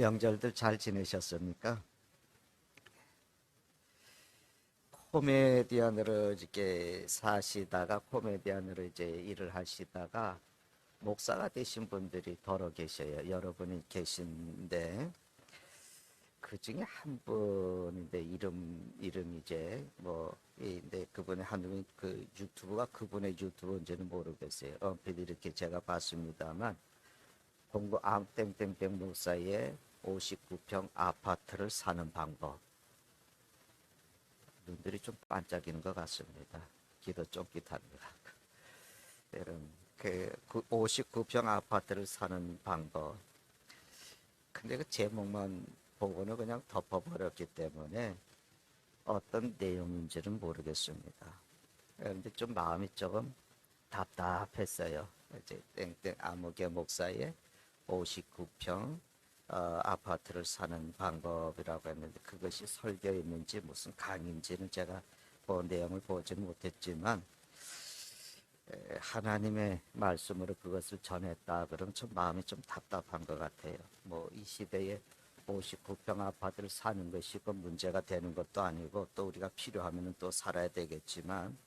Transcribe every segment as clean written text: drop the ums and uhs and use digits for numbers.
명절들 잘 지내셨습니까? 코미디언으로 이렇게 사시다가 코미디언으로 이제 일을 하시다가 목사가 되신 분들이 더러 계셔요. 여러분이 계신데 그 중에 한 분인데 이름 이제 근데 그분의 한분 그 유튜브가 그분의 유튜브인지는 모르겠어요. 얼핏 이렇게 제가 봤습니다만 공부 땡땡땡 목사의 59평 아파트를 사는 방법. 눈들이 좀 반짝이는 것 같습니다. 기도 쫑깃합니다. 여러분, 그 59평 아파트를 사는 방법. 근데 그 제목만 보고는 그냥 덮어버렸기 때문에 어떤 내용인지는 모르겠습니다. 그런데 좀 마음이 조금 답답했어요. 이제 땡땡 아무개 목사의 59평 아파트를 사는 방법이라고 했는데 그것이 설교였는지 무슨 강의인지는 제가 그 내용을 보지 못했지만 하나님의 말씀으로 그것을 전했다 그러면 좀 마음이 좀 답답한 것 같아요. 뭐 이 시대에 59평 아파트를 사는 것이 그 문제가 되는 것도 아니고 또 우리가 필요하면 또 살아야 되겠지만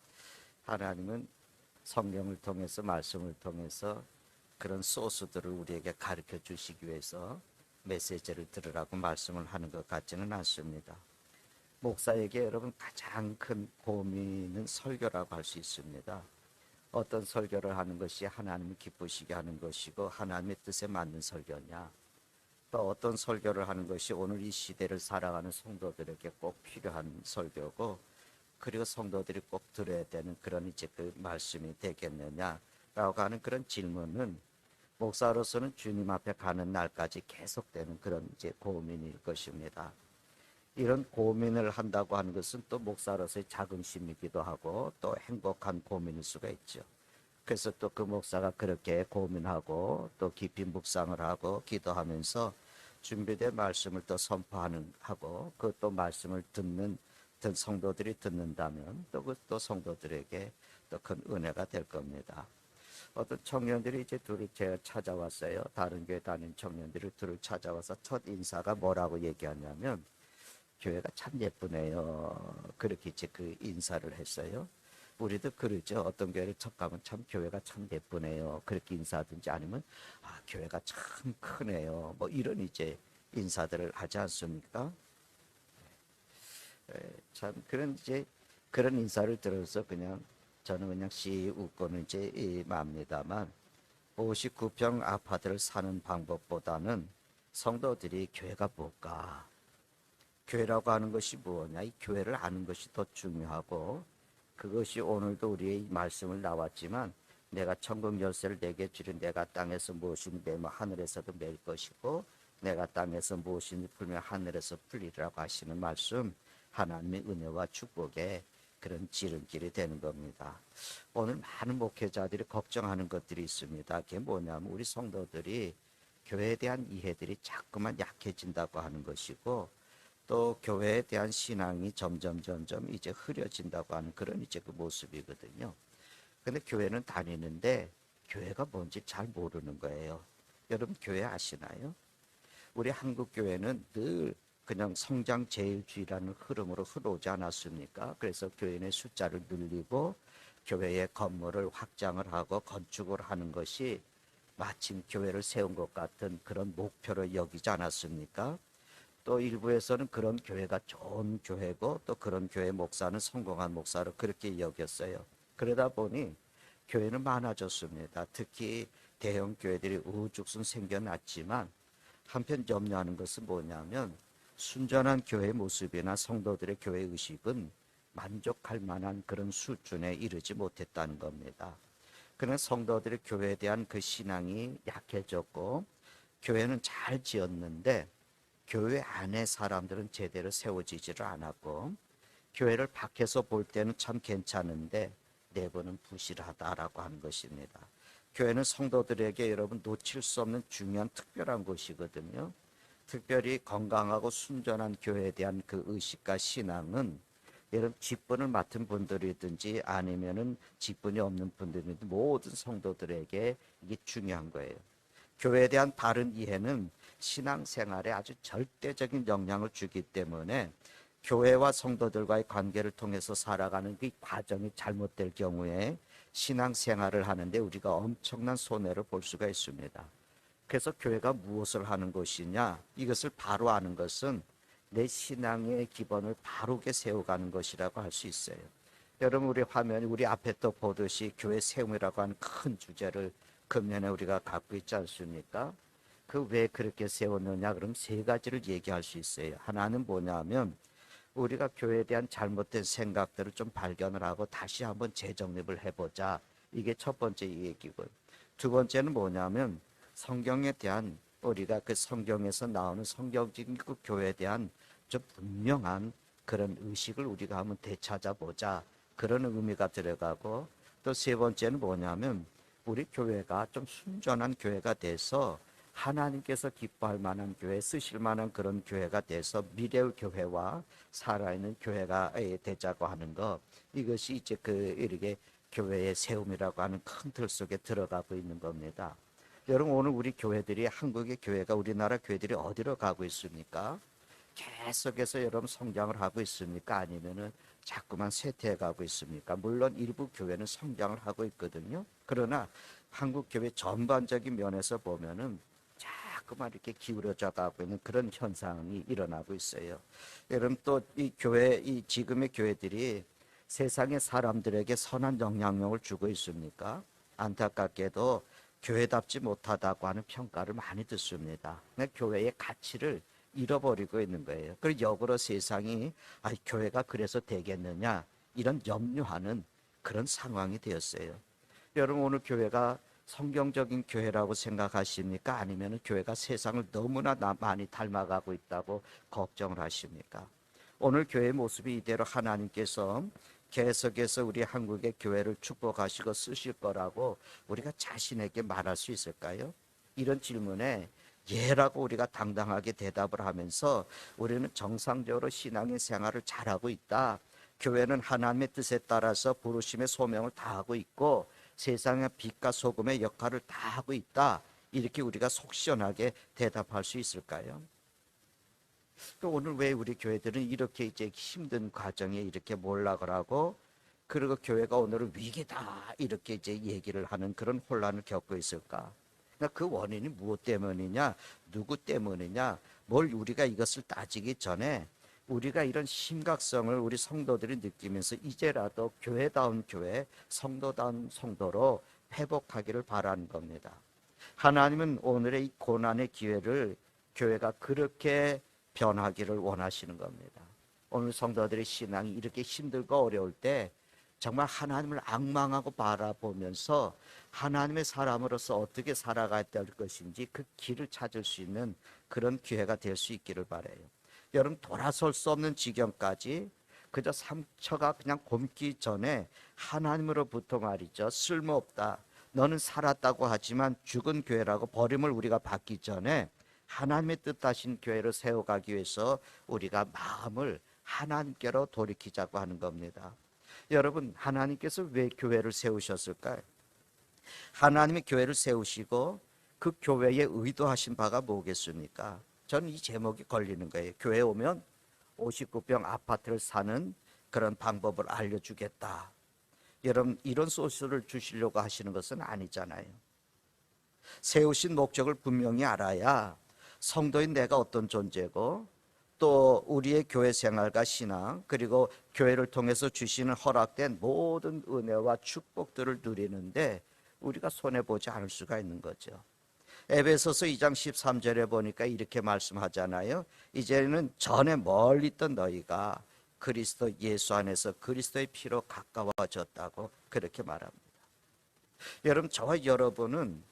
하나님은 성경을 통해서 말씀을 통해서 그런 소스들을 우리에게 가르쳐 주시기 위해서 메시지를 들으라고 말씀을 하는 것 같지는 않습니다. 목사에게 여러분 가장 큰 고민은 설교라고 할 수 있습니다. 어떤 설교를 하는 것이 하나님을 기쁘시게 하는 것이고 하나님의 뜻에 맞는 설교냐, 또 어떤 설교를 하는 것이 오늘 이 시대를 살아가는 성도들에게 꼭 필요한 설교고 그리고 성도들이 꼭 들어야 되는 그런 이제 그 말씀이 되겠느냐라고 하는 그런 질문은 목사로서는 주님 앞에 가는 날까지 계속되는 그런 이제 고민일 것입니다. 이런 고민을 한다고 하는 것은 또 목사로서의 자긍심이기도 하고 또 행복한 고민일 수가 있죠. 그래서 또 그 목사가 그렇게 고민하고 또 깊이 묵상을 하고 기도하면서 준비된 말씀을 또 선포하는 하고 그 또 말씀을 듣는 성도들이 듣는다면 또 성도들에게 또 큰 은혜가 될 겁니다. 어떤 청년들이 이제 둘을 제가 찾아왔어요. 다른 교회 다니는 청년들이 둘을 찾아와서 첫 인사가 뭐라고 얘기하냐면 교회가 참 예쁘네요. 그렇게 이제 그 인사를 했어요. 우리도 그러죠. 어떤 교회를 첫 가면 참 교회가 참 예쁘네요. 그렇게 인사하든지 아니면 교회가 참 크네요. 뭐 이런 이제 인사들을 하지 않습니까? 참 그런 이제 그런 인사를 들어서 그냥 저는 그냥 씨 웃고는 이제 맙니다만 59평 아파트를 사는 방법보다는 성도들이 교회가 뭘까? 교회라고 하는 것이 무엇냐? 이 교회를 아는 것이 더 중요하고 그것이 오늘도 우리의 말씀을 나왔지만 내가 천국 열쇠를 내게 주려 내가 땅에서 무엇이니 매면 하늘에서도 맬 것이고 내가 땅에서 무엇이니 풀면 하늘에서 풀리라고 하시는 말씀 하나님의 은혜와 축복에 그런 지름길이 되는 겁니다. 오늘 많은 목회자들이 걱정하는 것들이 있습니다. 그게 뭐냐면 우리 성도들이 교회에 대한 이해들이 자꾸만 약해진다고 하는 것이고 또 교회에 대한 신앙이 점점 이제 흐려진다고 하는 그런 이제 그 모습이거든요. 근데 교회는 다니는데 교회가 뭔지 잘 모르는 거예요. 여러분 교회 아시나요? 우리 한국 교회는 늘 그냥 성장 제일주의라는 흐름으로 흘러오지 않았습니까? 그래서 교인의 숫자를 늘리고 교회의 건물을 확장을 하고 건축을 하는 것이 마침 교회를 세운 것 같은 그런 목표를 여기지 않았습니까? 또 일부에서는 그런 교회가 좋은 교회고 또 그런 교회 목사는 성공한 목사로 그렇게 여겼어요. 그러다 보니 교회는 많아졌습니다. 특히 대형 교회들이 우후죽순 생겨났지만 한편 염려하는 것은 뭐냐면 순전한 교회 모습이나 성도들의 교회 의식은 만족할 만한 그런 수준에 이르지 못했다는 겁니다. 그런 성도들의 교회에 대한 그 신앙이 약해졌고 교회는 잘 지었는데 교회 안에 사람들은 제대로 세워지지를 않았고 교회를 밖에서 볼 때는 참 괜찮은데 내부는 부실하다라고 하는 것입니다. 교회는 성도들에게 여러분 놓칠 수 없는 중요한 특별한 곳이거든요. 특별히 건강하고 순전한 교회에 대한 그 의식과 신앙은 여러분 직분을 맡은 분들이든지 아니면은 직분이 없는 분들이든지 모든 성도들에게 이게 중요한 거예요. 교회에 대한 바른 이해는 신앙생활에 아주 절대적인 영향을 주기 때문에 교회와 성도들과의 관계를 통해서 살아가는 그 과정이 잘못될 경우에 신앙생활을 하는데 우리가 엄청난 손해를 볼 수가 있습니다. 그래서 교회가 무엇을 하는 것이냐, 이것을 바로 아는 것은 내 신앙의 기본을 바르게 세워가는 것이라고 할 수 있어요. 여러분, 우리 화면에 우리 앞에 또 보듯이 교회 세움이라고 하는 큰 주제를 금년에 우리가 갖고 있지 않습니까? 그 왜 그렇게 세웠느냐? 그럼 세 가지를 얘기할 수 있어요. 하나는 뭐냐면 우리가 교회에 대한 잘못된 생각들을 좀 발견을 하고 다시 한번 재정립을 해보자. 이게 첫 번째 얘기고요. 두 번째는 뭐냐면 성경에 대한 우리가 그 성경에서 나오는 성경적인 그 교회에 대한 좀 분명한 그런 의식을 우리가 한번 되찾아보자. 그런 의미가 들어가고 또 세 번째는 뭐냐면 우리 교회가 좀 순전한 교회가 돼서 하나님께서 기뻐할 만한 교회, 쓰실 만한 그런 교회가 돼서 미래의 교회와 살아있는 교회가 되자고 하는 것, 이것이 이제 이렇게 교회의 세움이라고 하는 큰 틀 속에 들어가고 있는 겁니다. 여러분, 오늘 우리 교회들이, 한국의 교회가, 우리나라 교회들이 어디로 가고 있습니까? 계속해서 여러분 성장을 하고 있습니까? 아니면은 자꾸만 쇠퇴해 가고 있습니까? 물론 일부 교회는 성장을 하고 있거든요. 그러나 한국 교회 전반적인 면에서 보면은 자꾸만 이렇게 기울어져 가고 있는 그런 현상이 일어나고 있어요. 여러분, 또 이 교회, 이 지금의 교회들이 세상의 사람들에게 선한 영향력을 주고 있습니까? 안타깝게도 교회답지 못하다고 하는 평가를 많이 듣습니다. 교회의 가치를 잃어버리고 있는 거예요. 그리고 역으로 세상이 교회가 그래서 되겠느냐 이런 염려하는 그런 상황이 되었어요. 여러분, 오늘 교회가 성경적인 교회라고 생각하십니까? 아니면 교회가 세상을 너무나 많이 닮아가고 있다고 걱정을 하십니까? 오늘 교회의 모습이 이대로 하나님께서 계속해서 우리 한국의 교회를 축복하시고 쓰실 거라고 우리가 자신에게 말할 수 있을까요? 이런 질문에 예라고 우리가 당당하게 대답을 하면서 우리는 정상적으로 신앙의 생활을 잘하고 있다. 교회는 하나님의 뜻에 따라서 부르심의 소명을 다하고 있고 세상의 빛과 소금의 역할을 다하고 있다. 이렇게 우리가 속 시원하게 대답할 수 있을까요? 또 오늘 왜 우리 교회들은 이렇게 이제 힘든 과정에 이렇게 몰락을 하고 그리고 교회가 오늘은 위기다 이렇게 이제 얘기를 하는 그런 혼란을 겪고 있을까? 그 원인이 무엇 때문이냐, 누구 때문이냐, 뭘 우리가 이것을 따지기 전에 우리가 이런 심각성을 우리 성도들이 느끼면서 이제라도 교회다운 교회, 성도다운 성도로 회복하기를 바라는 겁니다. 하나님은 오늘의 이 고난의 기회를 교회가 그렇게 변하기를 원하시는 겁니다. 오늘 성도들의 신앙이 이렇게 힘들고 어려울 때 정말 하나님을 앙망하고 바라보면서 하나님의 사람으로서 어떻게 살아가야 될 것인지 그 길을 찾을 수 있는 그런 기회가 될 수 있기를 바라요. 여러분, 돌아설 수 없는 지경까지 그저 상처가 그냥 곪기 전에 하나님으로부터 말이죠, 쓸모없다, 너는 살았다고 하지만 죽은 교회라고 버림을 우리가 받기 전에 하나님의 뜻하신 교회를 세워가기 위해서 우리가 마음을 하나님께로 돌이키자고 하는 겁니다. 여러분, 하나님께서 왜 교회를 세우셨을까요? 하나님이 교회를 세우시고 그 교회에 의도하신 바가 뭐겠습니까? 저는 이 제목이 걸리는 거예요. 교회 오면 59평 아파트를 사는 그런 방법을 알려주겠다. 여러분, 이런 소스를 주시려고 하시는 것은 아니잖아요. 세우신 목적을 분명히 알아야 성도인 내가 어떤 존재고 또 우리의 교회 생활과 신앙 그리고 교회를 통해서 주시는 허락된 모든 은혜와 축복들을 누리는데 우리가 손해보지 않을 수가 있는 거죠. 에베소서 2장 13절에 보니까 이렇게 말씀하잖아요. 이제는 전에 멀리 있던 너희가 그리스도 예수 안에서 그리스도의 피로 가까워졌다고 그렇게 말합니다. 여러분, 저와 여러분은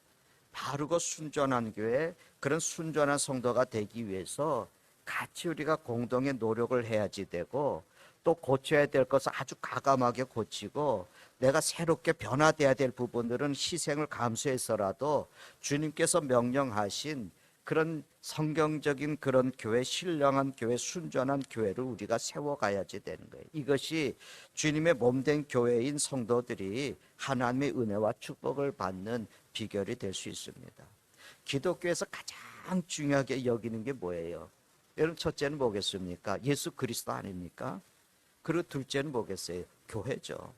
바르고 순전한 교회, 그런 순전한 성도가 되기 위해서 같이 우리가 공동의 노력을 해야지 되고 또 고쳐야 될 것을 아주 과감하게 고치고 내가 새롭게 변화돼야 될 부분들은 희생을 감수해서라도 주님께서 명령하신 그런 성경적인 그런 교회, 신령한 교회, 순전한 교회를 우리가 세워가야지 되는 거예요. 이것이 주님의 몸된 교회인 성도들이 하나님의 은혜와 축복을 받는 비결이 될 수 있습니다. 기독교에서 가장 가장 중요하게 여기는 게 뭐예요? 여러분, 첫째는 뭐겠습니까? 예수 그리스도 아닙니까? 그리고 둘째는 뭐겠어요? 교회죠.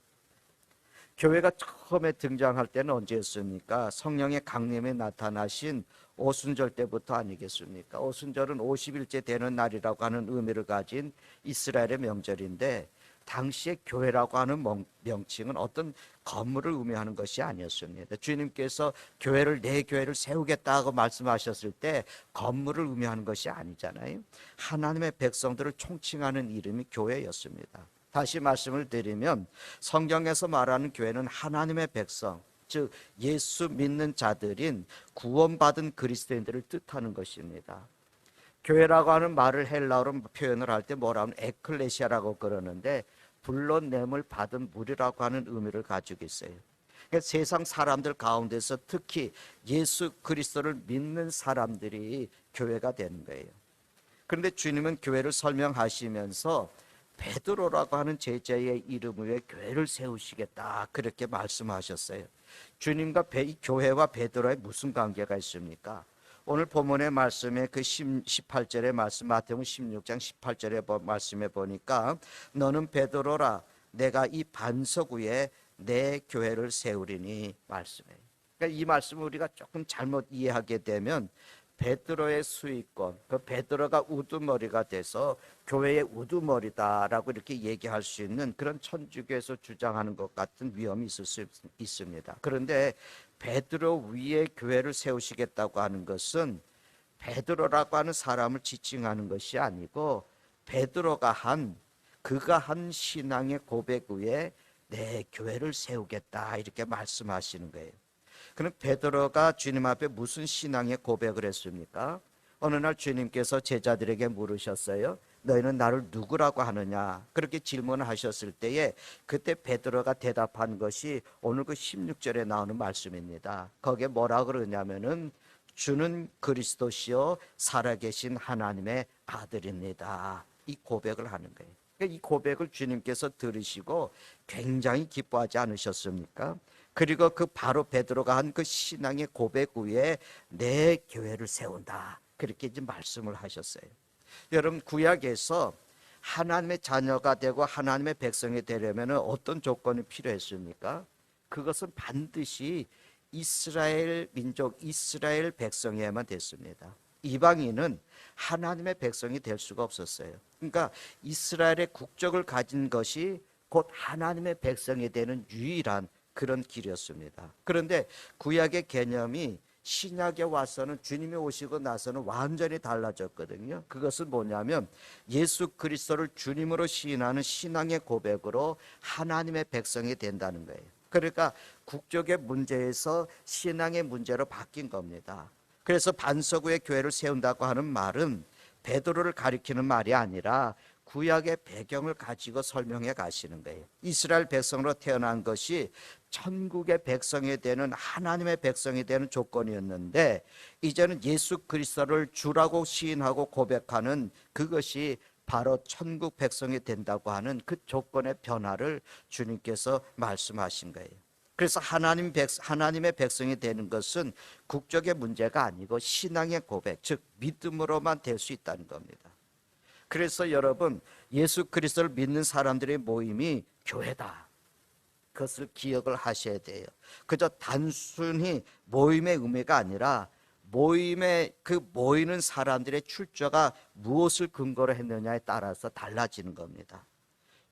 교회가 처음에 등장할 때는 언제였습니까? 성령의 강림에 나타나신 오순절 때부터 아니겠습니까? 오순절은 50일째 되는 날이라고 하는 의미를 가진 이스라엘의 명절인데, 당시에 교회라고 하는 명칭은 어떤 건물을 의미하는 것이 아니었습니다. 주님께서 내 교회를 세우겠다고 말씀하셨을 때 건물을 의미하는 것이 아니잖아요. 하나님의 백성들을 총칭하는 이름이 교회였습니다. 다시 말씀을 드리면, 성경에서 말하는 교회는 하나님의 백성, 즉 예수 믿는 자들인 구원받은 그리스도인들을 뜻하는 것입니다. 교회라고 하는 말을 헬라어로 표현을 할 때 뭐라 하면 에클레시아라고 그러는데, 불러냄을 받은 무리라고 하는 의미를 가지고 있어요. 그러니까 세상 사람들 가운데서 특히 예수 그리스도를 믿는 사람들이 교회가 되는 거예요. 그런데 주님은 교회를 설명하시면서 베드로라고 하는 제자의 이름 위에 교회를 세우시겠다, 그렇게 말씀하셨어요. 주님과 교회와 베드로의 무슨 관계가 있습니까? 오늘 본문의 말씀에 그 18절의 말씀, 마태복음 16장 18절의 말씀에 보니까 너는 베드로라, 내가 이 반석 위에 내 교회를 세우리니 말씀해요. 그러니까 이 말씀을 우리가 조금 잘못 이해하게 되면 베드로의 수익권, 그 베드로가 우두머리가 돼서 교회의 우두머리다라고 이렇게 얘기할 수 있는 그런 천주교에서 주장하는 것 같은 위험이 있을 수 있습니다. 그런데 베드로 위에 교회를 세우시겠다고 하는 것은 베드로라고 하는 사람을 지칭하는 것이 아니고, 그가 한 신앙의 고백 위에 내 교회를 세우겠다, 이렇게 말씀하시는 거예요. 그럼 베드로가 주님 앞에 무슨 신앙의 고백을 했습니까? 어느 날 주님께서 제자들에게 물으셨어요. 너희는 나를 누구라고 하느냐? 그렇게 질문을 하셨을 때에 그때 베드로가 대답한 것이 오늘 그 16절에 나오는 말씀입니다. 거기에 뭐라고 그러냐면은 주는 그리스도시요 살아계신 하나님의 아들입니다. 이 고백을 하는 거예요. 이 고백을 주님께서 들으시고 굉장히 기뻐하지 않으셨습니까? 그리고 그 바로 베드로가 한 그 신앙의 고백 위에 내 교회를 세운다, 그렇게 이제 말씀을 하셨어요. 여러분, 구약에서 하나님의 자녀가 되고 하나님의 백성이 되려면 어떤 조건이 필요했습니까? 그것은 반드시 이스라엘 민족, 이스라엘 백성이야만 됐습니다. 이방인은 하나님의 백성이 될 수가 없었어요. 그러니까 이스라엘의 국적을 가진 것이 곧 하나님의 백성이 되는 유일한 그런 길이었습니다. 그런데 구약의 개념이 신약에 와서는, 주님이 오시고 나서는 완전히 달라졌거든요. 그것은 뭐냐면 예수 그리스도를 주님으로 시인하는 신앙의 고백으로 하나님의 백성이 된다는 거예요. 그러니까 국적의 문제에서 신앙의 문제로 바뀐 겁니다. 그래서 반석 위에 교회를 세운다고 하는 말은 베드로를 가리키는 말이 아니라 구약의 배경을 가지고 설명해 가시는 거예요. 이스라엘 백성으로 태어난 것이 천국의 백성이 되는, 하나님의 백성이 되는 조건이었는데, 이제는 예수 그리스도를 주라고 시인하고 고백하는 그것이 바로 천국 백성이 된다고 하는 그 조건의 변화를 주님께서 말씀하신 거예요. 그래서 하나님의 백성이 되는 것은 국적의 문제가 아니고 신앙의 고백, 즉 믿음으로만 될 수 있다는 겁니다. 그래서 여러분, 예수 그리스도를 믿는 사람들의 모임이 교회다, 그것을 기억을 하셔야 돼요. 그저 단순히 모임의 의미가 아니라 모이는 사람들의 출처가 무엇을 근거로 했느냐에 따라서 달라지는 겁니다.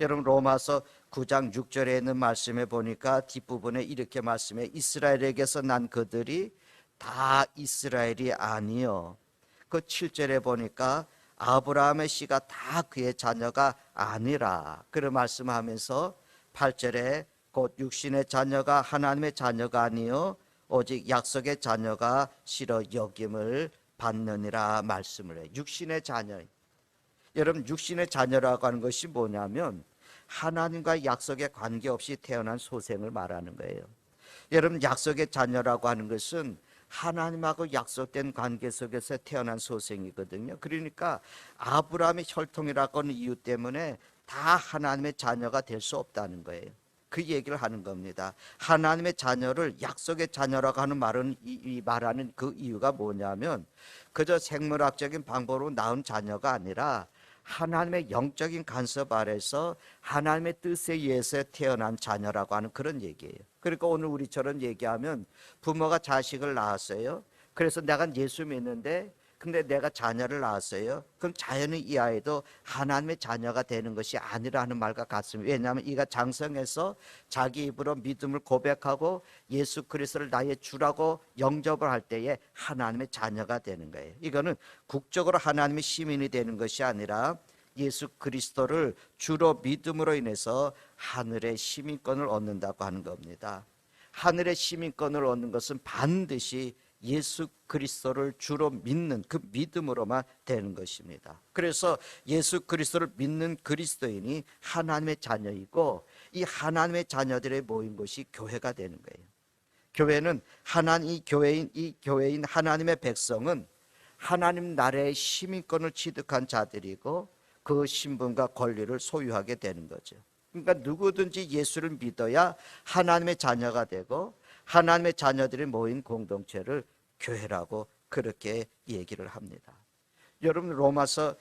여러분, 로마서 9장 6절에 있는 말씀에 보니까 뒷부분에 이렇게 말씀해, 이스라엘에게서 난 그들이 다 이스라엘이 아니요. 그 7절에 보니까 아브라함의 씨가 다 그의 자녀가 아니라, 그런 말씀하면서 8절에 곧 육신의 자녀가 하나님의 자녀가 아니요 오직 약속의 자녀가 실어 여김을 받느니라 말씀을 해요. 육신의 자녀. 여러분, 육신의 자녀라고 하는 것이 뭐냐면 하나님과 약속에 관계없이 태어난 소생을 말하는 거예요. 여러분, 약속의 자녀라고 하는 것은 하나님하고 약속된 관계 속에서 태어난 소생이거든요. 그러니까 아브라함의 혈통이라고 하는 이유 때문에 다 하나님의 자녀가 될 수 없다는 거예요. 그 얘기를 하는 겁니다. 하나님의 자녀를 약속의 자녀라고 하는 말은 말하는 그 이유가 뭐냐면 그저 생물학적인 방법으로 낳은 자녀가 아니라 하나님의 영적인 간섭 아래서 하나님의 뜻에 의해서 태어난 자녀라고 하는 그런 얘기예요. 그러니까 오늘 우리처럼 얘기하면 부모가 자식을 낳았어요. 그래서 내가 예수 믿는데 근데 내가 자녀를 낳았어요. 그럼 자연히 이 아이도 하나님의 자녀가 되는 것이 아니라는 말과 같습니다. 왜냐하면 이가 장성해서 자기 입으로 믿음을 고백하고 예수 그리스도를 나의 주라고 영접을 할 때에 하나님의 자녀가 되는 거예요. 이거는 국적으로 하나님의 시민이 되는 것이 아니라 예수 그리스도를 주로 믿음으로 인해서 하늘의 시민권을 얻는다고 하는 겁니다. 하늘의 시민권을 얻는 것은 반드시 예수 그리스도를 주로 믿는 그 믿음으로만 되는 것입니다. 그래서 예수 그리스도를 믿는 그리스도인이 하나님의 자녀이고 이 하나님의 자녀들의 모인 것이 교회가 되는 거예요. 교회는 이 교회인 하나님의 백성은 하나님 나라의 시민권을 취득한 자들이고 그 신분과 권리를 소유하게 되는 거죠. 그러니까 누구든지 예수를 믿어야 하나님의 자녀가 되고 하나님의 자녀들이 모인 공동체를 교회라고 그렇게 얘기를 합니다. 여러분 로마서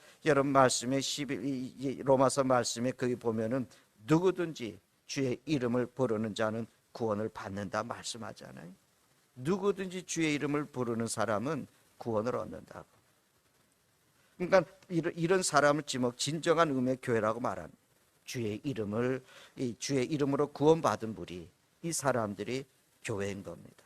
말씀에 거기 보면은 누구든지 주의 이름을 부르는 자는 구원을 받는다 말씀하잖아요. 누구든지 주의 이름을 부르는 사람은 구원을 얻는다고. 그러니까 이런 사람을 진정한 의미의 교회라고 말합니다. 주의 이름으로 구원받은 무리, 이 사람들이 교회인 겁니다.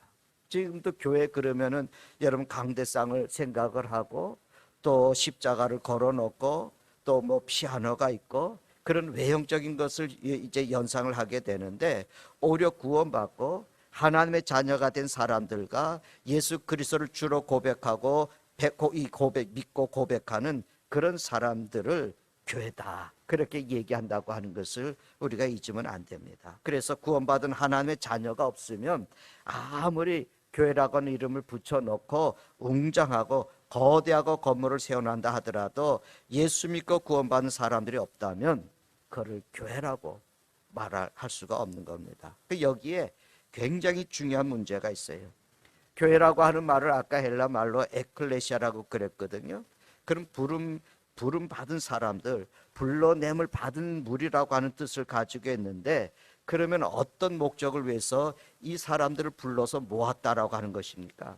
지금도 교회 그러면은 여러분 강대상을 생각을 하고 또 십자가를 걸어놓고 또 뭐 피아노가 있고 그런 외형적인 것을 이제 연상을 하게 되는데 오히려 구원받고 하나님의 자녀가 된 사람들과 예수 그리스도를 주로 고백하고 믿고 고백하는 그런 사람들을 교회다 그렇게 얘기한다고 하는 것을 우리가 잊으면 안 됩니다. 그래서 구원받은 하나님의 자녀가 없으면 아무리 교회라고 하는 이름을 붙여놓고 웅장하고 거대하고 건물을 세워난다 하더라도 예수 믿고 구원받은 사람들이 없다면 그를 교회라고 말할 수가 없는 겁니다. 여기에 굉장히 중요한 문제가 있어요. 교회라고 하는 말을 아까 헬라 말로 에클레시아라고 그랬거든요. 그럼 부름 받은 사람들, 불러냄을 받은 무리라고 하는 뜻을 가지고 있는데 그러면 어떤 목적을 위해서 이 사람들을 불러서 모았다라고 하는 것입니까?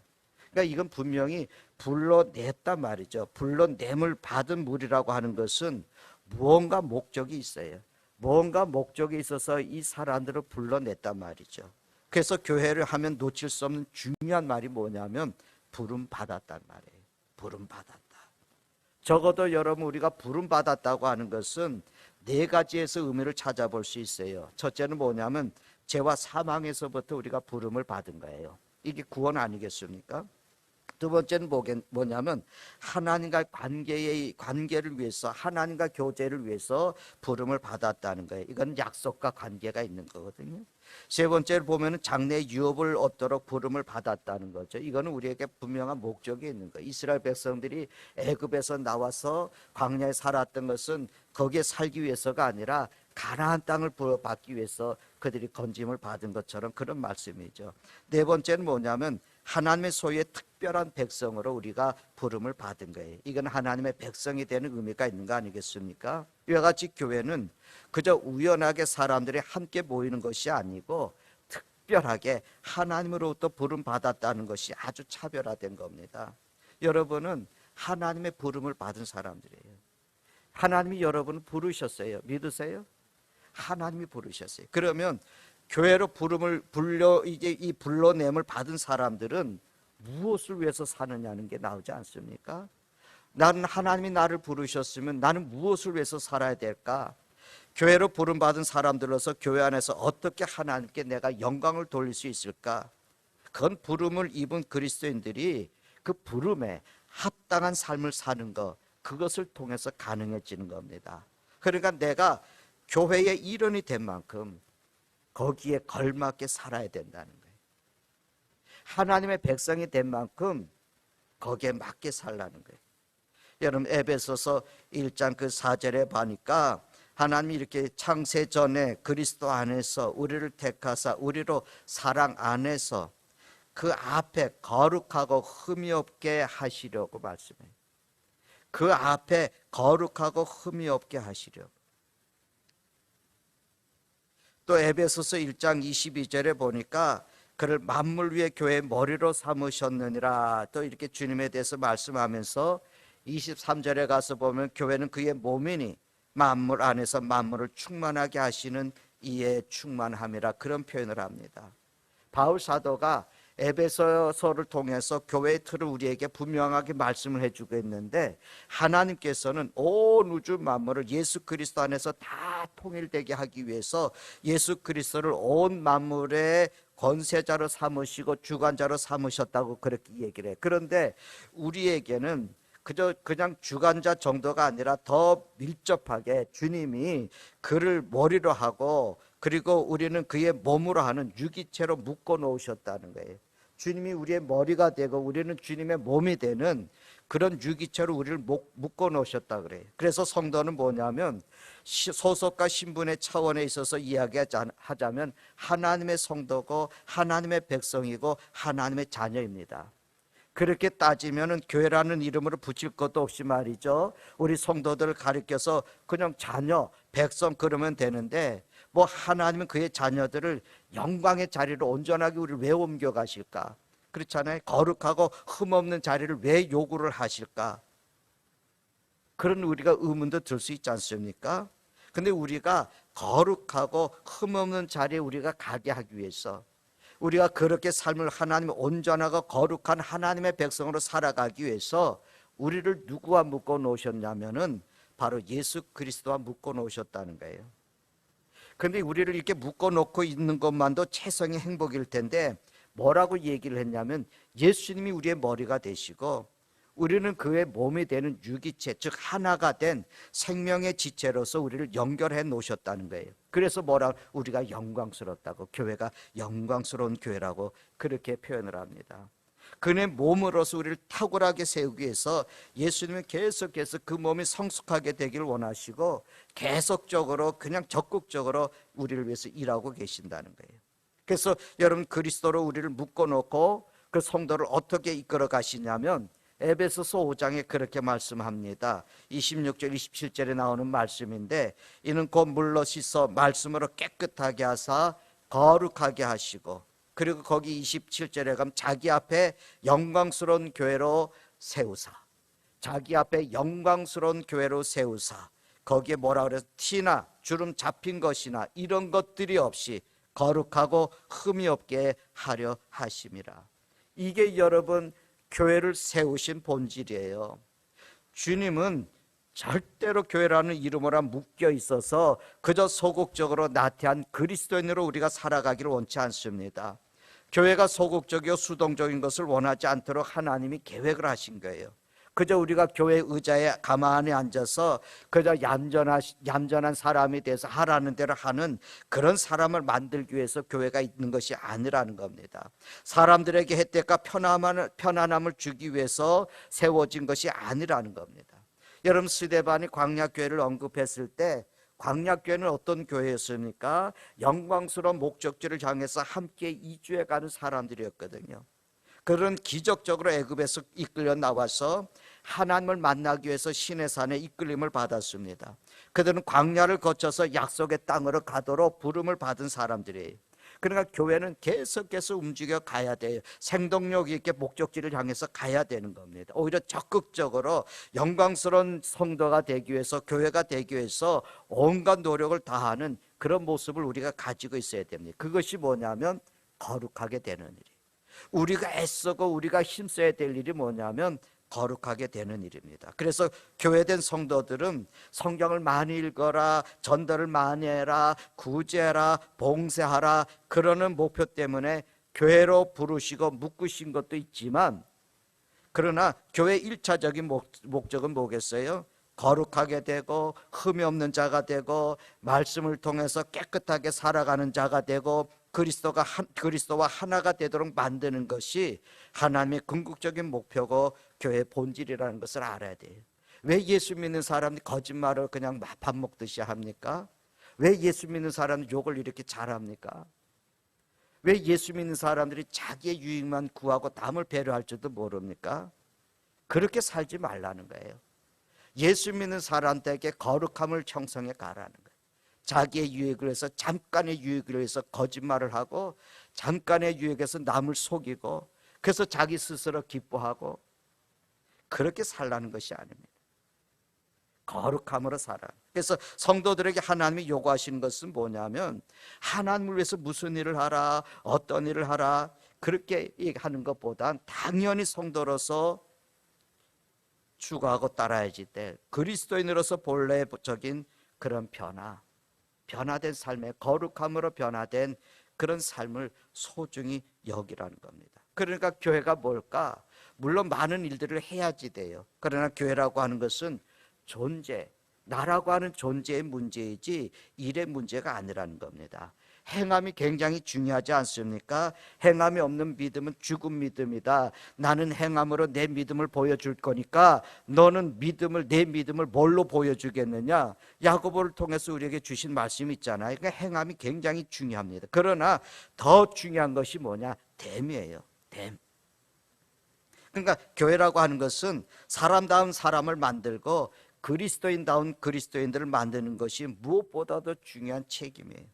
그러니까 이건 분명히 불러냈단 말이죠. 불러냄을 받은 무리라고 하는 것은 무언가 목적이 있어요. 무언가 목적이 있어서 이 사람들을 불러냈단 말이죠. 그래서 교회를 하면 놓칠 수 없는 중요한 말이 뭐냐면 부름 받았단 말이에요. 부름 받았다. 적어도 여러분 우리가 부름 받았다고 하는 것은 네 가지에서 의미를 찾아볼 수 있어요. 첫째는 뭐냐면 죄와 사망에서부터 우리가 부름을 받은 거예요. 이게 구원 아니겠습니까? 두 번째는 뭐냐면 하나님과 관계를 위해서 하나님과 교제를 위해서 부름을 받았다는 거예요. 이건 약속과 관계가 있는 거거든요. 세 번째로 보면은 장래 유업을 얻도록 부름을 받았다는 거죠. 이거는 우리에게 분명한 목적이 있는 거예요. 이스라엘 백성들이 애굽에서 나와서 광야에 살았던 것은 거기에 살기 위해서가 아니라 가나안 땅을 부여받기 위해서 그들이 건짐을 받은 것처럼 그런 말씀이죠. 네 번째는 뭐냐면 하나님의 소유의 특별한 백성으로 우리가 부름을 받은 거예요. 이건 하나님의 백성이 되는 의미가 있는 거 아니겠습니까? 이와 같이 교회는 그저 우연하게 사람들이 함께 모이는 것이 아니고 특별하게 하나님으로부터 부름 받았다는 것이 아주 차별화된 겁니다. 여러분은 하나님의 부름을 받은 사람들이에요. 하나님이 여러분을 부르셨어요. 믿으세요? 하나님이 부르셨어요. 그러면 교회로 이 불러냄을 받은 사람들은 무엇을 위해서 사느냐는 게 나오지 않습니까? 나는 하나님이 나를 부르셨으면 나는 무엇을 위해서 살아야 될까? 교회로 부름받은 사람들로서 교회 안에서 어떻게 하나님께 내가 영광을 돌릴 수 있을까? 그건 부름을 입은 그리스도인들이 그 부름에 합당한 삶을 사는 것, 그것을 통해서 가능해지는 겁니다. 그러니까 내가 교회의 일원이 된 만큼 거기에 걸맞게 살아야 된다는 거예요. 하나님의 백성이 된 만큼 거기에 맞게 살라는 거예요. 여러분 에베소서 1장 그 4절에 보니까 하나님이 이렇게 창세 전에 그리스도 안에서 우리를 택하사 우리로 사랑 안에서 그 앞에 거룩하고 흠이 없게 하시려고 말씀해요. 그 앞에 거룩하고 흠이 없게 하시려고. 또 에베소서 1장 22절에 보니까 그를 만물 위의 교회의 머리로 삼으셨느니라, 또 이렇게 주님에 대해서 말씀하면서 23절에 가서 보면 교회는 그의 몸이니 만물 안에서 만물을 충만하게 하시는 이에 충만함이라, 그런 표현을 합니다. 바울 사도가 에베소서를 통해서 교회의 틀을 우리에게 분명하게 말씀을 해주고 있는데, 하나님께서는 온 우주 만물을 예수 그리스도 안에서 다 통일되게 하기 위해서 예수 그리스도를 온 만물의 권세자로 삼으시고 주관자로 삼으셨다고 그렇게 얘기를 해요. 그런데 우리에게는 그냥 주관자 정도가 아니라 더 밀접하게 주님이 그를 머리로 하고, 그리고 우리는 그의 몸으로 하는 유기체로 묶어 놓으셨다는 거예요. 주님이 우리의 머리가 되고 우리는 주님의 몸이 되는 그런 유기체로 우리를 묶어 놓으셨다 그래요. 그래서 성도는 뭐냐면 소속과 신분의 차원에 있어서 이야기하자면 하나님의 성도고 하나님의 백성이고 하나님의 자녀입니다. 그렇게 따지면은 교회라는 이름으로 붙일 것도 없이 말이죠, 우리 성도들을 가리켜서 그냥 자녀, 백성 그러면 되는데, 뭐 하나님은 그의 자녀들을 영광의 자리로 온전하게 우리를 왜 옮겨가실까? 그렇잖아요. 거룩하고 흠없는 자리를 왜 요구를 하실까? 그런 우리가 의문도 들 수 있지 않습니까? 근데 우리가 거룩하고 흠없는 자리에 우리가 가게 하기 위해서, 우리가 그렇게 삶을 하나님의 온전하고 거룩한 하나님의 백성으로 살아가기 위해서 우리를 누구와 묶어 놓으셨냐면은 바로 예수 그리스도와 묶어 놓으셨다는 거예요. 그런데 우리를 이렇게 묶어 놓고 있는 것만도 최상의 행복일 텐데, 뭐라고 얘기를 했냐면 예수님이 우리의 머리가 되시고 우리는 그의 몸이 되는 유기체, 즉 하나가 된 생명의 지체로서 우리를 연결해 놓으셨다는 거예요. 그래서 우리가 영광스럽다고, 교회가 영광스러운 교회라고 그렇게 표현을 합니다. 그의 몸으로서 우리를 탁월하게 세우기 위해서 예수님은 계속해서 그 몸이 성숙하게 되기를 원하시고 계속적으로 그냥 적극적으로 우리를 위해서 일하고 계신다는 거예요. 그래서 여러분, 그리스도로 우리를 묶어놓고 그 성도를 어떻게 이끌어 가시냐면 에베소서 5장에 그렇게 말씀합니다. 26절 27절에 나오는 말씀인데, 이는 곧 물로 씻어 말씀으로 깨끗하게 하사 거룩하게 하시고, 그리고 거기 27절에 가면 자기 앞에 영광스러운 교회로 세우사, 자기 앞에 영광스러운 교회로 세우사, 거기에 뭐라 그래서 티나 주름 잡힌 것이나 이런 것들이 없이 거룩하고 흠이 없게 하려 하심이라. 이게 여러분 교회를 세우신 본질이에요. 주님은 절대로 교회라는 이름으로 묶여 있어서 그저 소극적으로 나태한 그리스도인으로 우리가 살아가기를 원치 않습니다. 교회가 소극적이고 수동적인 것을 원하지 않도록 하나님이 계획을 하신 거예요. 그저 우리가 교회 의자에 가만히 앉아서 그저 얌전한 사람이 돼서 하라는 대로 하는 그런 사람을 만들기 위해서 교회가 있는 것이 아니라는 겁니다. 사람들에게 혜택과 편안함을 주기 위해서 세워진 것이 아니라는 겁니다. 여러분, 스데반이 광야교회를 언급했을 때 광야교회는 어떤 교회였습니까? 영광스러운 목적지를 향해서 함께 이주해 가는 사람들이었거든요. 그들은 기적적으로 애굽에서 이끌려 나와서 하나님을 만나기 위해서 시내산에 이끌림을 받았습니다. 그들은 광야를 거쳐서 약속의 땅으로 가도록 부름을 받은 사람들이에요. 그러니까 교회는 계속해서 움직여 가야 돼요. 생동력 있게 목적지를 향해서 가야 되는 겁니다. 오히려 적극적으로 영광스러운 성도가 되기 위해서, 교회가 되기 위해서 온갖 노력을 다하는 그런 모습을 우리가 가지고 있어야 됩니다. 그것이 뭐냐면 거룩하게 되는 일이에요. 우리가 애쓰고 우리가 힘써야 될 일이 뭐냐면 거룩하게 되는 일입니다. 그래서 교회된 성도들은 성경을 많이 읽어라, 전도를 많이 해라, 구제하라, 봉사하라, 그러는 목표 때문에 교회로 부르시고 묶으신 것도 있지만, 그러나 교회의 1차적인 목적은 뭐겠어요? 거룩하게 되고 흠이 없는 자가 되고 말씀을 통해서 깨끗하게 살아가는 자가 되고 그리스도와 하나가 되도록 만드는 것이 하나님의 궁극적인 목표고 교회의 본질이라는 것을 알아야 돼요. 왜 예수 믿는 사람들이 거짓말을 그냥 밥 먹듯이 합니까? 왜 예수 믿는 사람들이 욕을 이렇게 잘합니까? 왜 예수 믿는 사람들이 자기의 유익만 구하고 남을 배려할 줄도 모릅니까? 그렇게 살지 말라는 거예요. 예수 믿는 사람들에게 거룩함을 형성해 가라는 거예요. 자기의 유익을 위해서, 잠깐의 유익을 위해서 거짓말을 하고, 잠깐의 유익에서 남을 속이고, 그래서 자기 스스로 기뻐하고, 그렇게 살라는 것이 아닙니다. 거룩함으로 살아. 그래서 성도들에게 하나님이 요구하시는 것은 뭐냐면, 하나님을 위해서 무슨 일을 하라, 어떤 일을 하라, 그렇게 하는 것보단 당연히 성도로서 추구하고 따라야지 될 그리스도인으로서 본래적인 그런 변화된 삶의 거룩함으로 변화된 그런 삶을 소중히 여기라는 겁니다. 그러니까 교회가 뭘까? 물론 많은 일들을 해야지 돼요. 그러나 교회라고 하는 것은 존재, 나라고 하는 존재의 문제이지 일의 문제가 아니라는 겁니다. 행함이 굉장히 중요하지 않습니까? 행함이 없는 믿음은 죽은 믿음이다. 나는 행함으로 내 믿음을 보여줄 거니까 너는 내 믿음을 뭘로 보여주겠느냐? 야고보를 통해서 우리에게 주신 말씀이 있잖아요. 그러니까 행함이 굉장히 중요합니다. 그러나 더 중요한 것이 뭐냐? 됨이에요. 됨. 그러니까 교회라고 하는 것은 사람다운 사람을 만들고 그리스도인다운 그리스도인들을 만드는 것이 무엇보다도 중요한 책임이에요.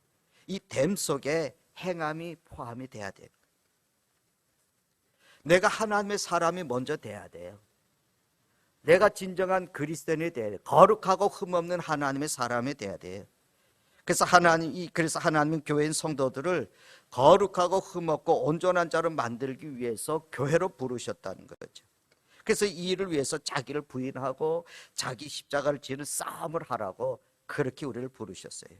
이 됨 속에 행함이 포함이 돼야 돼요. 내가 하나님의 사람이 먼저 돼야 돼요. 내가 진정한 그리스도인이 돼야 돼요. 거룩하고 흠없는 하나님의 사람이 돼야 돼요. 그래서 하나님은 교회인 성도들을 거룩하고 흠없고 온전한 자로 만들기 위해서 교회로 부르셨다는 거죠. 그래서 이 일을 위해서 자기를 부인하고 자기 십자가를 지는 싸움을 하라고 그렇게 우리를 부르셨어요.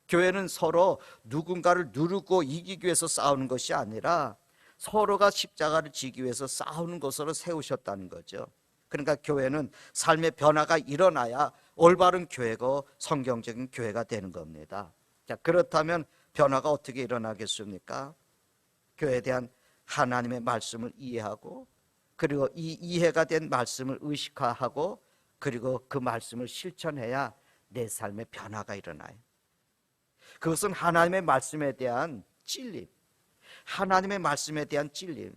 교회는 서로 누군가를 누르고 이기기 위해서 싸우는 것이 아니라 서로가 십자가를 지기 위해서 싸우는 것으로 세우셨다는 거죠. 그러니까 교회는 삶의 변화가 일어나야 올바른 교회고 성경적인 교회가 되는 겁니다. 자, 그렇다면 변화가 어떻게 일어나겠습니까? 교회에 대한 하나님의 말씀을 이해하고, 그리고 이 이해가 된 말씀을 의식화하고, 그리고 그 말씀을 실천해야 내 삶의 변화가 일어나요. 그것은 하나님의 말씀에 대한 찔림, 하나님의 말씀에 대한 찔림.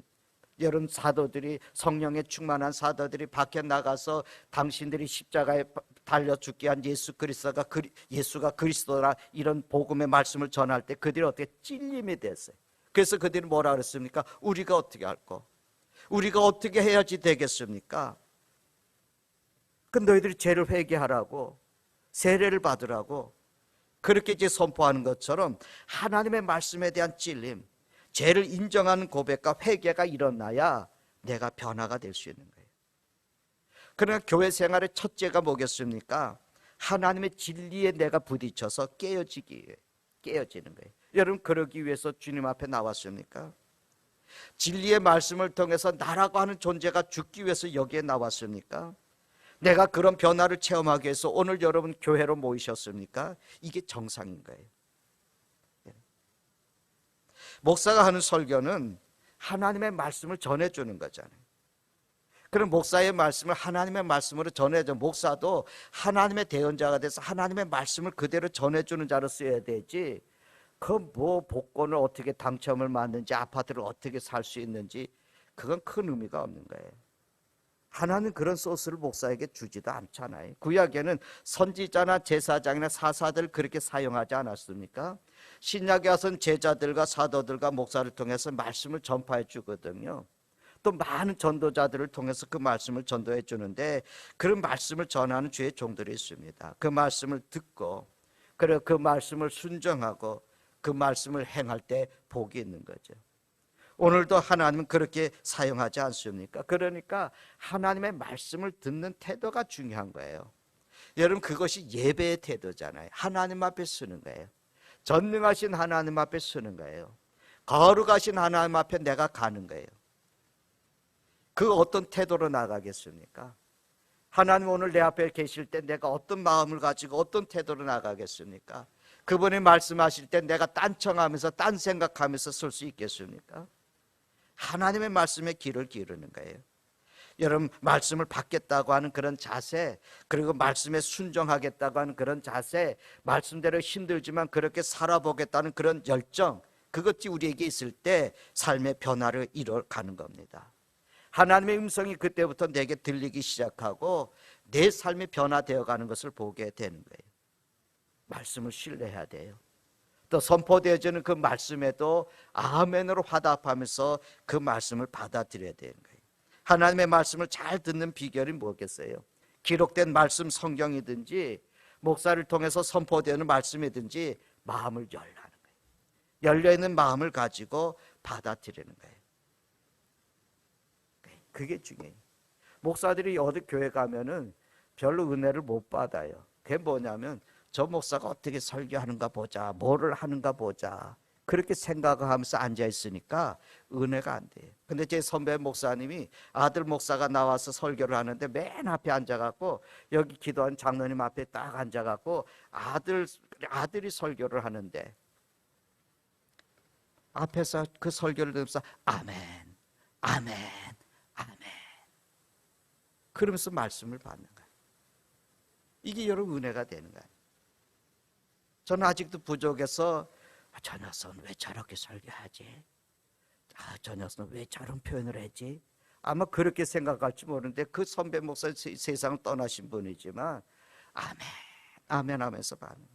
여러분, 사도들이, 성령에 충만한 사도들이 밖에 나가서 당신들이 십자가에 달려 죽게 한 예수가 그리스도라 이런 복음의 말씀을 전할 때 그들이 어떻게 찔림이 됐어요. 그래서 그들이 뭐라 그랬습니까? 우리가 어떻게 할까? 우리가 어떻게 해야지 되겠습니까? 그 너희들이 죄를 회개하라고, 세례를 받으라고 그렇게 이제 선포하는 것처럼 하나님의 말씀에 대한 찔림, 죄를 인정하는 고백과 회개가 일어나야 내가 변화가 될 수 있는 거예요. 그러나 교회 생활의 첫째가 뭐겠습니까? 하나님의 진리에 내가 부딪혀서 깨어지는 거예요. 여러분, 그러기 위해서 주님 앞에 나왔습니까? 진리의 말씀을 통해서 나라고 하는 존재가 죽기 위해서 여기에 나왔습니까? 내가 그런 변화를 체험하기 위해서 오늘 여러분 교회로 모이셨습니까? 이게 정상인 거예요. 목사가 하는 설교는 하나님의 말씀을 전해주는 거잖아요. 그럼 목사의 말씀을 하나님의 말씀으로 전해줘. 목사도 하나님의 대언자가 돼서 하나님의 말씀을 그대로 전해주는 자로 쓰여야 되지, 복권을 어떻게 당첨을 받는지, 아파트를 어떻게 살 수 있는지, 그건 큰 의미가 없는 거예요. 하나는 그런 소스를 목사에게 주지도 않잖아요. 구약에는 선지자나 제사장이나 사사들 그렇게 사용하지 않았습니까? 신약에 와서는 제자들과 사도들과 목사를 통해서 말씀을 전파해 주거든요. 또 많은 전도자들을 통해서 그 말씀을 전도해 주는데, 그런 말씀을 전하는 주의 종들이 있습니다. 그 말씀을 듣고, 그리고 그 말씀을 순종하고 그 말씀을 행할 때 복이 있는 거죠. 오늘도 하나님은 그렇게 사용하지 않습니까? 그러니까 하나님의 말씀을 듣는 태도가 중요한 거예요. 여러분, 그것이 예배의 태도잖아요. 하나님 앞에 서는 거예요. 전능하신 하나님 앞에 서는 거예요. 거룩하신 하나님 앞에 내가 가는 거예요. 그 어떤 태도로 나가겠습니까? 하나님 오늘 내 앞에 계실 때 내가 어떤 마음을 가지고 어떤 태도로 나가겠습니까? 그분이 말씀하실 때 내가 딴청하면서 딴 생각하면서 설 수 있겠습니까? 하나님의 말씀에 귀를 기울이는 거예요. 여러분, 말씀을 받겠다고 하는 그런 자세, 그리고 말씀에 순종하겠다고 하는 그런 자세, 말씀대로 힘들지만 그렇게 살아보겠다는 그런 열정, 그것이 우리에게 있을 때 삶의 변화를 이뤄가는 겁니다. 하나님의 음성이 그때부터 내게 들리기 시작하고 내 삶이 변화되어 가는 것을 보게 되는 거예요. 말씀을 신뢰해야 돼요. 또 선포되어지는 그 말씀에도 아멘으로 화답하면서 그 말씀을 받아들여야 되는 거예요. 하나님의 말씀을 잘 듣는 비결이 뭐겠어요? 기록된 말씀 성경이든지 목사를 통해서 선포되는 말씀이든지 마음을 열라는 거예요. 열려있는 마음을 가지고 받아들이는 거예요. 그게 중요해요. 목사들이 어디 교회 가면은 별로 은혜를 못 받아요. 그게 뭐냐면 저 목사가 어떻게 설교하는가 보자, 뭐를 하는가 보자, 그렇게 생각하면서 앉아 있으니까 은혜가 안 돼요. 근데 제 선배 목사님이 아들 목사가 나와서 설교를 하는데 맨 앞에 앉아갖고 여기 기도한 장로님 앞에 딱 앉아갖고 아들이 설교를 하는데 앞에서 그 설교를 들으면서 아멘, 아멘, 아멘, 그러면서 말씀을 받는 거예요. 이게 여러분 은혜가 되는 거예요. 저는 아직도 부족해서 저 녀석은 왜 저렇게 설교하지? 저 녀석은 왜 저런 표현을 했지? 아마 그렇게 생각할지 모르는데 그 선배 목사 세상을 떠나신 분이지만 아멘, 아멘 하면서 받는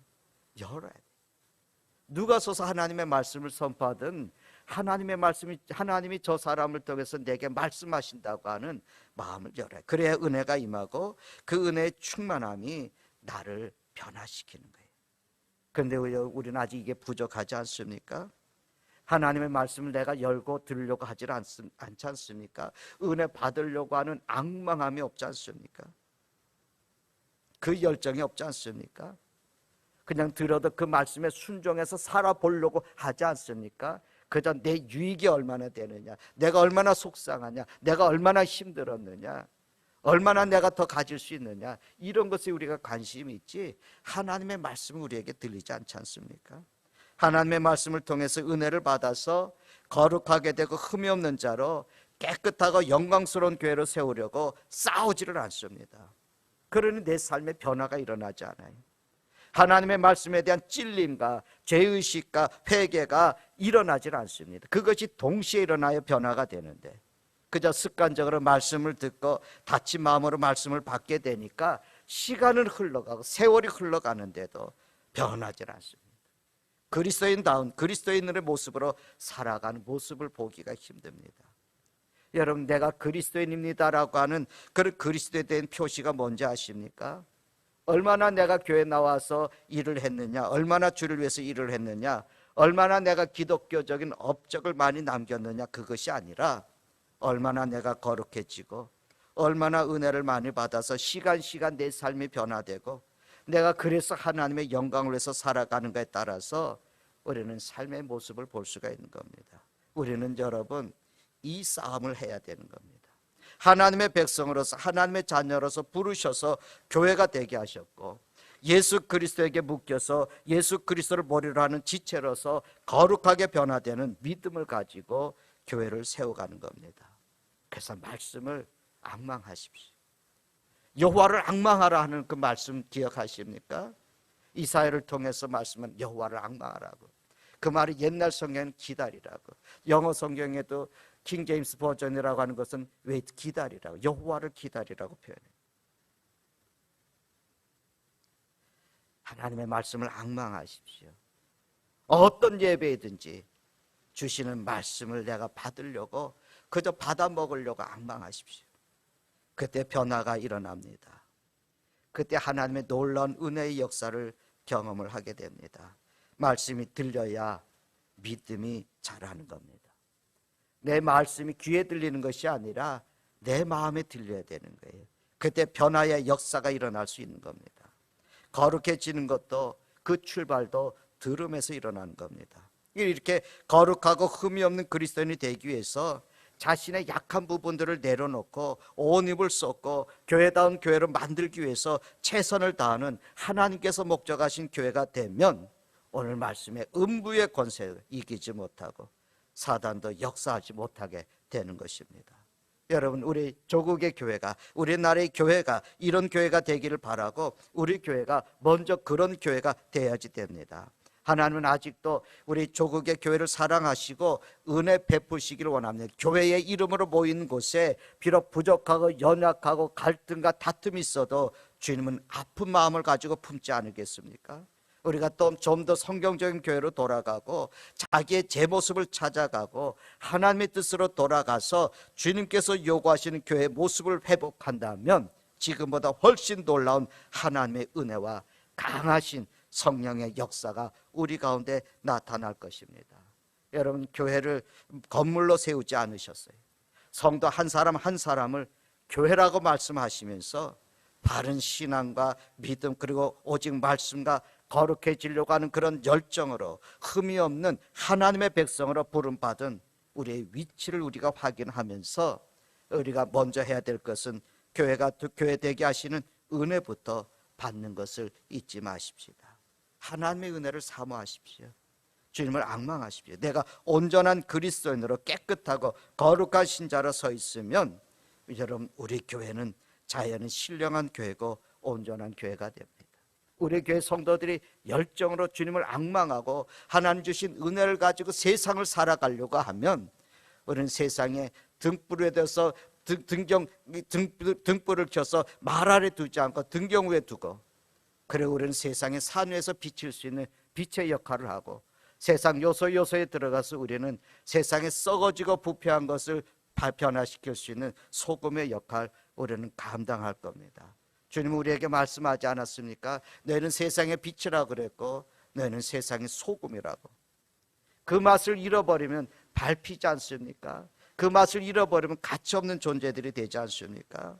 열어야 돼. 누가 서서 하나님의 말씀을 선포하든 하나님이 저 사람을 통해서 내게 말씀하신다고 하는 마음을 열어야 돼. 그래야 은혜가 임하고 그 은혜의 충만함이 나를 변화시키는 거예요. 그런데 우리는 아직 이게 부족하지 않습니까? 하나님의 말씀을 내가 열고 들으려고 하지 않지 않습니까? 은혜 받으려고 하는 앙망함이 없지 않습니까? 그 열정이 없지 않습니까? 그냥 들어도 그 말씀에 순종해서 살아보려고 하지 않습니까? 그저 내 유익이 얼마나 되느냐, 내가 얼마나 속상하냐, 내가 얼마나 힘들었느냐, 얼마나 내가 더 가질 수 있느냐, 이런 것에 우리가 관심이 있지 하나님의 말씀이 우리에게 들리지 않지 않습니까? 하나님의 말씀을 통해서 은혜를 받아서 거룩하게 되고 흠이 없는 자로 깨끗하고 영광스러운 교회로 세우려고 싸우지를 않습니다. 그러니 내 삶에 변화가 일어나지 않아요. 하나님의 말씀에 대한 찔림과 죄의식과 회개가 일어나질 않습니다. 그것이 동시에 일어나야 변화가 되는데 그저 습관적으로 말씀을 듣고 닫힌 마음으로 말씀을 받게 되니까 시간은 흘러가고 세월이 흘러가는데도 변하질 않습니다. 그리스도인다운 그리스도인의 모습으로 살아가는 모습을 보기가 힘듭니다. 여러분, 내가 그리스도인입니다라고 하는 그 그리스도에 대한 표시가 뭔지 아십니까? 얼마나 내가 교회 나와서 일을 했느냐, 얼마나 주를 위해서 일을 했느냐, 얼마나 내가 기독교적인 업적을 많이 남겼느냐, 그것이 아니라 얼마나 내가 거룩해지고 얼마나 은혜를 많이 받아서 시간 내 삶이 변화되고 내가 그래서 하나님의 영광을 위해서 살아가는가에 따라서 우리는 삶의 모습을 볼 수가 있는 겁니다. 우리는 여러분 이 싸움을 해야 되는 겁니다. 하나님의 백성으로서 하나님의 자녀로서 부르셔서 교회가 되게 하셨고 예수 그리스도에게 묶여서 예수 그리스도를 머리로 하는 지체로서 거룩하게 변화되는 믿음을 가지고 교회를 세워가는 겁니다. 그래서 말씀을 앙망하십시오. 여호와를 앙망하라 하는 그 말씀 기억하십니까? 이사야를 통해서 말씀은 여호와를 앙망하라고. 그 말이 옛날 성경은 기다리라고, 영어 성경에도 킹 제임스 버전이라고 하는 것은 왜 기다리라고, 여호와를 기다리라고 표현해요. 하나님의 말씀을 앙망하십시오. 어떤 예배이든지 주시는 말씀을 내가 받으려고 그저 받아 먹으려고 앙망하십시오. 그때 변화가 일어납니다. 그때 하나님의 놀라운 은혜의 역사를 경험을 하게 됩니다. 말씀이 들려야 믿음이 자라는 겁니다. 내 말씀이 귀에 들리는 것이 아니라 내 마음에 들려야 되는 거예요. 그때 변화의 역사가 일어날 수 있는 겁니다. 거룩해지는 것도 그 출발도 들음에서 일어나는 겁니다. 이렇게 거룩하고 흠이 없는 그리스도인이 되기 위해서 자신의 약한 부분들을 내려놓고 온 힘을 쏟고 교회다운 교회를 만들기 위해서 최선을 다하는 하나님께서 목적하신 교회가 되면 오늘 말씀에 음부의 권세를 이기지 못하고 사단도 역사하지 못하게 되는 것입니다. 여러분, 우리 조국의 교회가, 우리나라의 교회가 이런 교회가 되기를 바라고 우리 교회가 먼저 그런 교회가 돼야지 됩니다. 하나님은 아직도 우리 조국의 교회를 사랑하시고 은혜 베푸시기를 원합니다. 교회의 이름으로 모인 곳에 비록 부족하고 연약하고 갈등과 다툼이 있어도 주님은 아픈 마음을 가지고 품지 않으겠습니까? 우리가 또 좀 더 성경적인 교회로 돌아가고 자기의 제 모습을 찾아가고 하나님의 뜻으로 돌아가서 주님께서 요구하시는 교회의 모습을 회복한다면 지금보다 훨씬 놀라운 하나님의 은혜와 강하신 성령의 역사가 우리 가운데 나타날 것입니다. 여러분, 교회를 건물로 세우지 않으셨어요. 성도 한 사람 한 사람을 교회라고 말씀하시면서 바른 신앙과 믿음, 그리고 오직 말씀과 거룩해지려고 하는 그런 열정으로 흠이 없는 하나님의 백성으로 부름받은 우리의 위치를 우리가 확인하면서 우리가 먼저 해야 될 것은 교회가 교회 되게 하시는 은혜부터 받는 것을 잊지 마십시다. 하나님의 은혜를 사모하십시오. 주님을 앙망하십시오. 내가 온전한 그리스도인으로 깨끗하고 거룩한 신자로 서 있으면 여러분, 우리 교회는 자연히 신령한 교회고 온전한 교회가 됩니다. 우리 교회 성도들이 열정으로 주님을 앙망하고 하나님 주신 은혜를 가지고 세상을 살아가려고 하면 우리는 세상에 등불에 대해서 등불을 켜서 말 아래 두지 않고 등경 위에 두고, 그리고 우리는 세상의 산 위에서 비칠 수 있는 빛의 역할을 하고, 세상 요소요소에 들어가서 우리는 세상에 썩어지고 부패한 것을 변화시킬 수 있는 소금의 역할 우리는 감당할 겁니다. 주님은 우리에게 말씀하지 않았습니까? 너희는 세상의 빛이라고 그랬고 너희는 세상의 소금이라고. 그 맛을 잃어버리면 밟히지 않습니까? 그 맛을 잃어버리면 가치없는 존재들이 되지 않습니까?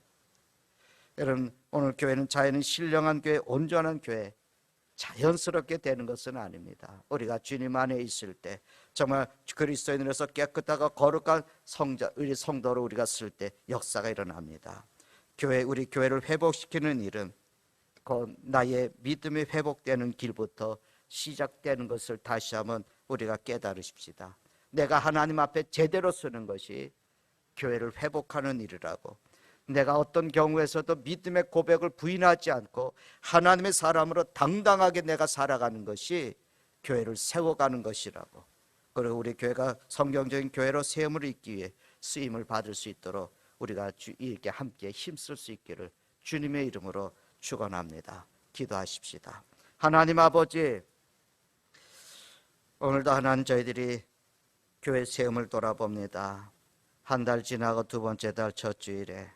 여러분, 오늘 교회는 자연히 신령한 교회, 온전한 교회, 자연스럽게 되는 것은 아닙니다. 우리가 주님 안에 있을 때 정말 그리스도인으로서 깨끗하고 거룩한 우리 성도로 우리가 쓸 때 역사가 일어납니다. 우리 교회를 회복시키는 일은 나의 믿음이 회복되는 길부터 시작되는 것을 다시 한번 우리가 깨달으십시다. 내가 하나님 앞에 제대로 서는 것이 교회를 회복하는 일이라고, 내가 어떤 경우에서도 믿음의 고백을 부인하지 않고 하나님의 사람으로 당당하게 내가 살아가는 것이 교회를 세워가는 것이라고, 그리고 우리 교회가 성경적인 교회로 세움을 입기 위해 쓰임을 받을 수 있도록 우리가 이렇게 함께 힘쓸 수 있기를 주님의 이름으로 축원합니다. 기도하십시다. 하나님 아버지, 오늘도 하나님 저희들이 교회 세움을 돌아봅니다. 한 달 지나고 두 번째 달 첫 주일에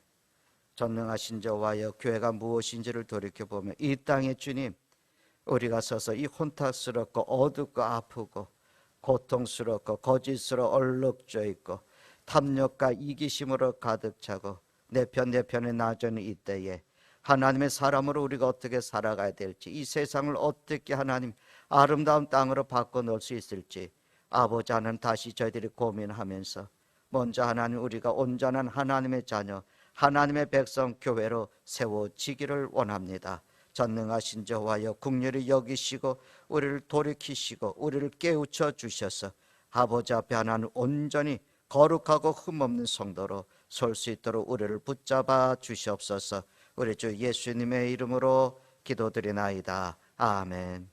전능하신 저와여 교회가 무엇인지를 돌이켜보며 이 땅에 주님, 우리가 서서 이 혼탁스럽고 어둡고 아프고 고통스럽고 거짓으로 얼룩져 있고 탐욕과 이기심으로 가득 차고 내 편에 나저는 이때에 하나님의 사람으로 우리가 어떻게 살아가야 될지, 이 세상을 어떻게 하나님 아름다운 땅으로 바꿔놓을 수 있을지 아버지 하나님 다시 저희들이 고민하면서 먼저 하나님, 우리가 온전한 하나님의 자녀, 하나님의 백성 교회로 세워지기를 원합니다. 전능하신 저와여 긍휼히 여기시고 우리를 돌이키시고 우리를 깨우쳐 주셔서 아버지 앞에 하나님 온전히 거룩하고 흠없는 성도로 설 수 있도록 우리를 붙잡아 주시옵소서. 우리 주 예수님의 이름으로 기도드리나이다. 아멘.